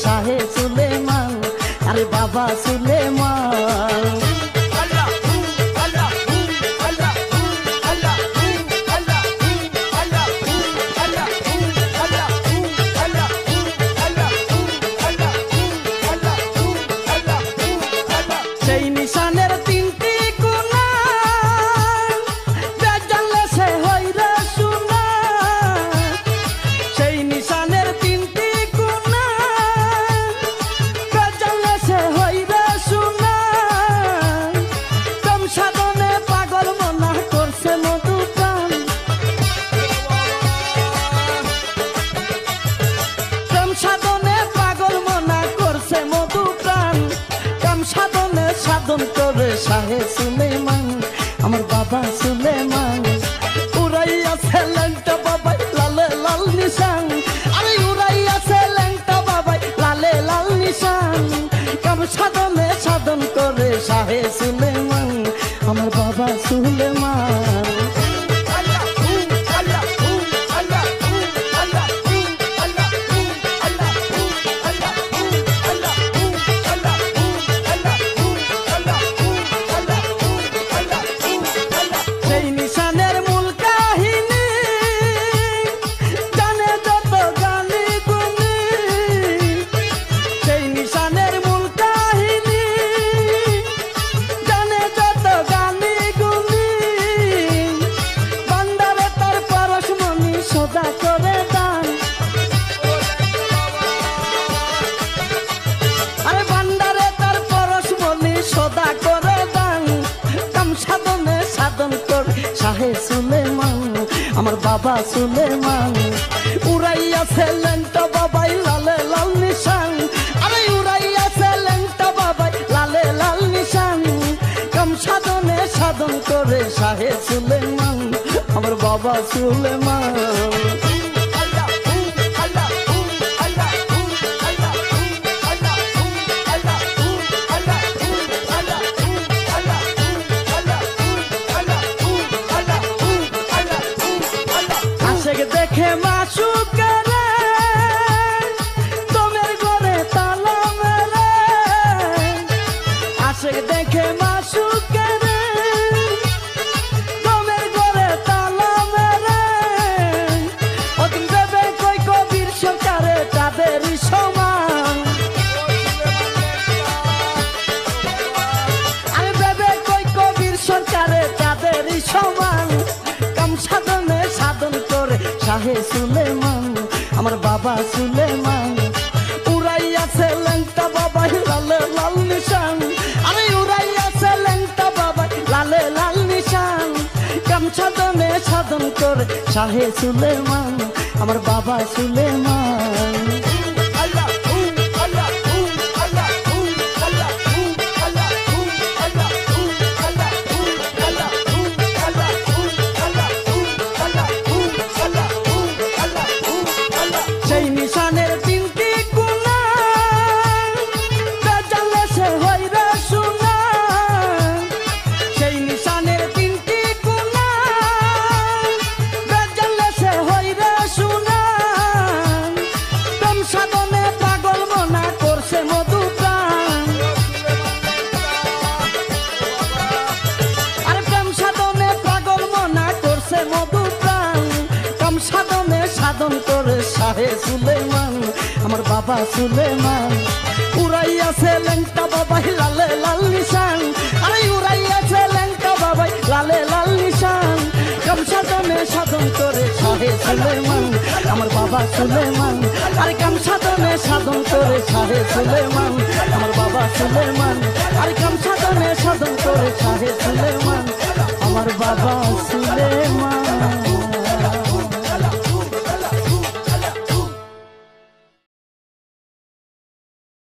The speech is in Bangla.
শাহে সুলেমান, আরে বাবা সুলেমান। সেই নিশানের তিনটি কোনা জানলে সে হইরে শোনা, সেই নিশানের তিনটি কোনা জানলে সে হইরে শোনা। কম সাধনে পাগল মনা করছে মধু প্রাণ, কম সাধনে পাগল মনা করছে মধু প্রাণ। কম সাধনে সাধন করে শাহে সুলেমান, আমার বাবা সুলেমান। উড়াইয়াছে ল্যাংটা বাবাই লালে লাল নিশান, আরে উড়াইয়াছে ল্যাংটা বাবাই লালে লাল নিশান। কম সাধনে সাধন করে শাহে সুলেমান, আমার বাবা সুলেমান। শাহে সুলেমান, আমার বাবা সুলেমান। উড়াইয়াছে ল্যাংটা বাবাই লালে লাল নিশান, আরে উড়াইয়াছে ল্যাংটা বাবাই লালে লাল নিশান। কম সাধনে সাধন করে শাহে সুলেমান, আমার বাবা সুলেমান। দেখে মাসুকেরে তোমের ঘরে তালা মেরে, আশেক দেখে মাসুকেরে তোমের ঘরে তালা মেরে। ওদিন দেবে কই কবির সরকারে তাদেরই সমান, আমি দেবে কই কবির সরকারে তাদেরই সমান। কম সাধনে সাধন করে শাহে সুলেমান, আমার বাবা সুলেমান। উড়াইয়াছে ল্যাংটা বাবাই লালে লাল নিশান, আরে উড়াইয়াছে ল্যাংটা বাবাই লালে লাল নিশান। কম সাধনে সাধন করে শাহে সুলেমান, আমার বাবা সুলেমান। সেই নিশানের তিনটি কোনা জানলে সে হইরে শোনা, সেই নিশানের তিনটি কোনা জানলে সে হইরে শোনা। কম সাধনে পাগল মনা করছে মধু প্রাণ, আরে কম সাধনে পাগল মনা করছে মধু প্রাণ। কম সাধনে সাধন করে শাহে সুলেমান, আমার বাবা সুলেমান। উড়াইয়াছে ল্যাংটা বাবাই লালে লাল নিশান, আরে উড়াইয়াছে ল্যাংটা বাবাই লালে লাল নিশান। কম সাধনে সাধন করে শাহে সুলেমান, আমার বাবা সুলেমান। আরে কম সাধনে সাধন করে শাহে সুলেমান, আমার বাবা সুলেমান। আরে কম সাধনে